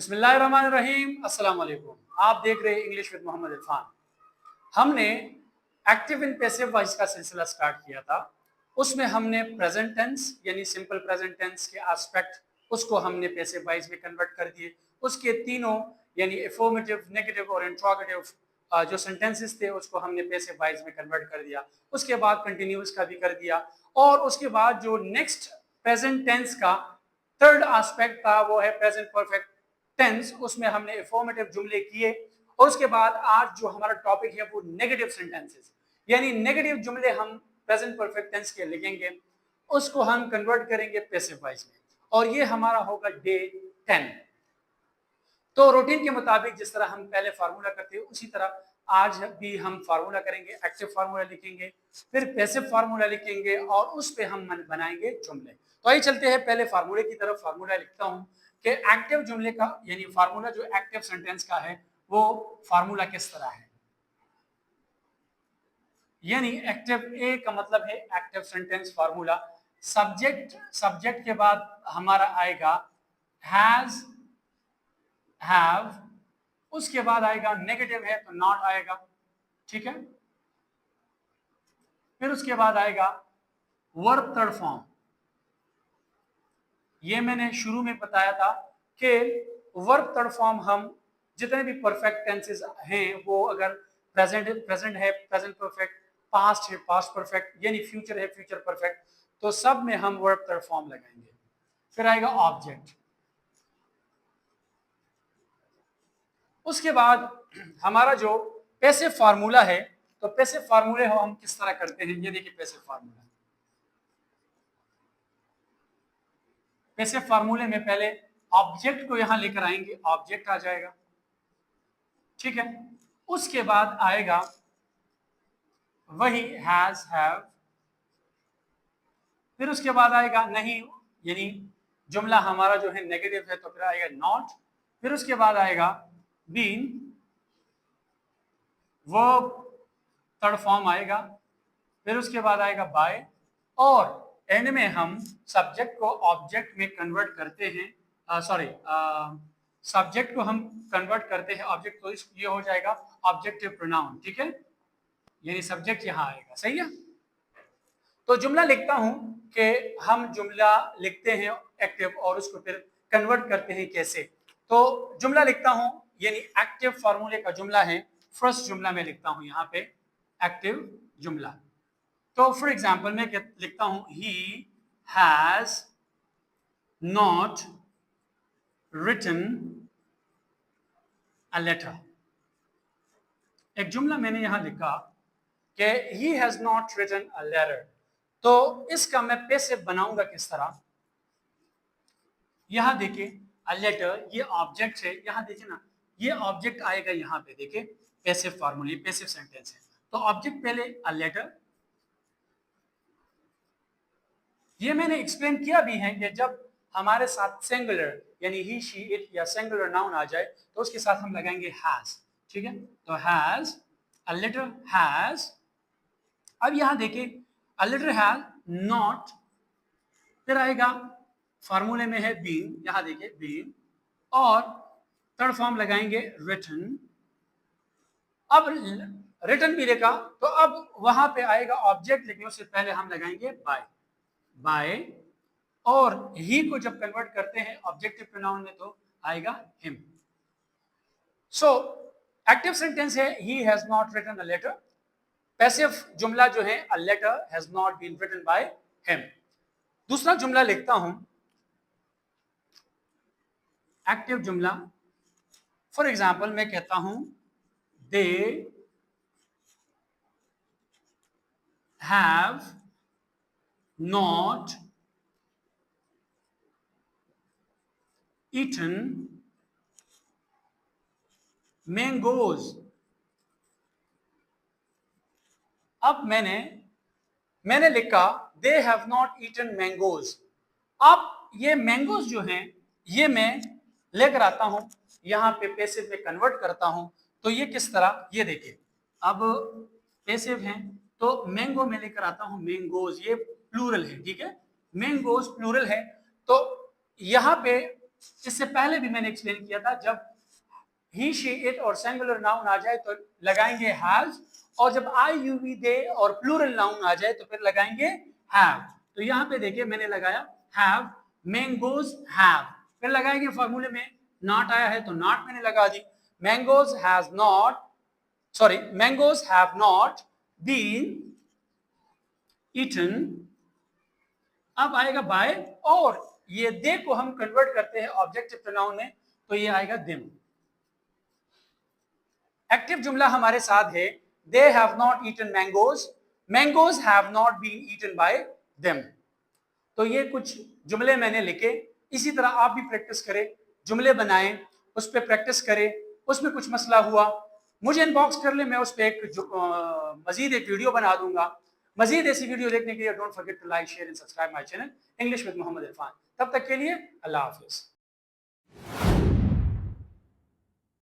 बिस्मिल्लाहिर्रहमानिर्रहीम, अस्सलाम वालेकुम। आप देख रहे हैं इंग्लिश विद मोहम्मद इरफान। हमने एक्टिव इन पैसिव वॉइस का सिलसिला स्टार्ट किया था। उसमें हमने प्रेजेंट टेंस यानी सिंपल प्रेजेंट टेंस के एस्पेक्ट उसको हमने पैसिव वॉइस में कन्वर्ट कर दिए। उसके तीनों यानी एफर्मेटिव, नेगेटिव और इंट्रोगेटिव जो सेंटेंसेस थे उसको हमने पैसिव वॉइस में कन्वर्ट कर दिया। उसके बाद कंटिन्यूअस का भी कर दिया और उसके बाद जो नेक्स्ट प्रेजेंट टेंस का थर्ड एस्पेक्ट था वो है प्रेजेंट परफेक्ट टेंस। उसमें हमने इंफॉर्मेटिव जुमले किए और उसके बाद आज जो हमारा टॉपिक है वो नेगेटिव सेंटेंसेस यानी नेगेटिव जुमले हम प्रेजेंट परफेक्ट टेंस के लिखेंगे, उसको हम कन्वर्ट करेंगे पैसिव वॉइस में और ये हमारा होगा डे 10। तो रूटीन के मुताबिक जिस तरह हम पहले फार्मूला करते हैं उसी तरह आज भी हम फार्मूला करेंगे। एक्टिव फार्मूला लिखेंगे, फिर पैसिव फार्मूला लिखेंगे और उस पे हम बनाएंगे जुमले। तो आइए चलते हैं पहले फार्मूले की तरफ। फार्मूला लिखता हूं कि एक्टिव जुमले का यानी फार्मूला जो एक्टिव सेंटेंस का है वो फार्मूला किस तरह है। यानी एक्टिव ए का मतलब है एक्टिव सेंटेंस फार्मूला। सब्जेक्ट के बाद हमारा आएगा हैज, हैव, उसके बाद आएगा नेगेटिव है तो नॉट आएगा, ठीक है। फिर उसके बाद आएगा वर्ब थर्ड फॉर्म। ये मैंने शुरू में बताया था कि वर्ब थर्ड फॉर्म हम जितने भी परफेक्ट टेंसेस हैं वो अगर प्रेजेंट है प्रेजेंट परफेक्ट, पास्ट है पास्ट परफेक्ट, यानी फ्यूचर है फ्यूचर परफेक्ट, तो सब में हम वर्ब थर्ड फॉर्म लगाएंगे। फिर आएगा ऑब्जेक्ट। उसके बाद हमारा जो पैसिव फार्मूला है, तो पैसिव फार्मूले हम किस तरह करते हैं ये देखिए। पैसिव फार्मूले में पहले ऑब्जेक्ट को यहां लेकर आएंगे, ऑब्जेक्ट आ जाएगा, ठीक है। उसके बाद आएगा वही हैज, हैव। फिर उसके बाद आएगा नहीं, यानी जुमला हमारा जो है नेगेटिव है तो फिर आएगा नॉट। फिर उसके बाद आएगा बीन, वर्ब थर्ड फॉर्म आएगा। फिर उसके बाद आएगा बाय और एंड में हम सब्जेक्ट को ऑब्जेक्ट में कन्वर्ट करते हैं। सब्जेक्ट को हम कन्वर्ट करते हैं ऑब्जेक्ट, तो ये हो जाएगा ऑब्जेक्टिव प्रोनाउन, ठीक है। यानी सब्जेक्ट यहां आएगा, सही है। तो जुमला लिखता हूं कि हम जुमला लिखते हैं एक्टिव और उसको फिर कन्वर्ट करते हैं कैसे। तो जुमला लिखता हूं यानी एक्टिव फार्मूले का जुमला है। फर्स्ट जुमला में लिखता हूं यहां पे एक्टिव जुमला। तो फॉर एग्जांपल मैं लिखता हूं he has not written a letter. एक जुमला मैंने यहां लिखा कि he has not written a letter, तो इसका मैं पैसिव बनाऊंगा किस तरह। यहां देखिए अ लेटर, ये ऑब्जेक्ट है, यहां देखिए ना ये ऑब्जेक्ट आएगा यहां पे, देखिए पैसिव फार्मूला, पैसिव सेंटेंस है तो ऑब्जेक्ट पहले अ लेटर। ये मैंने एक्सप्लेन किया भी है कि जब हमारे साथ सिंगुलर यानी ही शी इट या सिंगुलर नाउन आ जाए तो उसके साथ हम लगाएंगे हैज, ठीक है। तो हैज, अ लेटर हैज। अब यहां देखिए अ लेटर हैज नॉट, फिर आएगा फार्मूले में है बीन, यहां देखिए बीन और थर्ड फॉर्म लगाएंगे रिटन। अब रिटन भी लिखा तो अब वहां पे आएगा ऑब्जेक्ट लिखने उससे पहले हम लगाएंगे बाय, बाय और ही को जब कन्वर्ट करते हैं ऑब्जेक्टिव प्रोनाउन में तो आएगा हिम। सो एक्टिव सेंटेंस है he has not written a letter. Passive जुमला जो है a letter has not been written by him. दूसरा जुमला लिखता हूं एक्टिव जुमला। फॉर एग्जाम्पल मैं कहता हूं they have not eaten mangoes। अब मैंने लिखा they have not eaten mangoes. अब ये मैंगोज जो हैं ये मैं लेकर आता हूं यहां पे पैसिव में कन्वर्ट करता हूं। तो ये किस तरह, ये देखिए अब पैसिव हैं तो मैंगो में लेकर आता हूं मैंगोज, ये प्लूरल है, ठीक है। मैंगोज प्लूरल है तो यहां पे इससे पहले भी मैंने एक्सप्लेन किया था, जब ही शी इट और सिंगुलर नाउन आ जाए तो लगाएंगे हैज, और जब आई यू वी दे और प्लूरल नाउन आ जाए तो फिर लगाएंगे हैव। तो यहाँ पे देखिए मैंने लगाया हैव, मैंगोज हैव, फिर लगाएंगे फॉर्मूले में नॉट आया है तो नॉट मैंने लगा दी, mangoes has not, sorry mangoes have not been eaten. अब आएगा बाय, और ये दे को हम कन्वर्ट करते हैं ऑब्जेक्टिव प्रोनाउन में, तो ये आएगा देम। एक्टिव जुमला हमारे साथ है they have not eaten mangoes, mangoes have not been eaten by them. तो ये कुछ जुमले मैंने लिखे, इसी तरह आप भी प्रैक्टिस करें, जुमले बनाएं, उस पर प्रैक्टिस करें, उसमें कुछ मसला हुआ मुझे इनबॉक्स कर ले, मैं उस पर एक मजीद एक वीडियो बना दूंगा। मजीद ऐसी वीडियो देखने के लिए don't forget to like share and subscribe my channel English with Mohammad Irfan. तब तक के लिए अल्लाह हाफिज।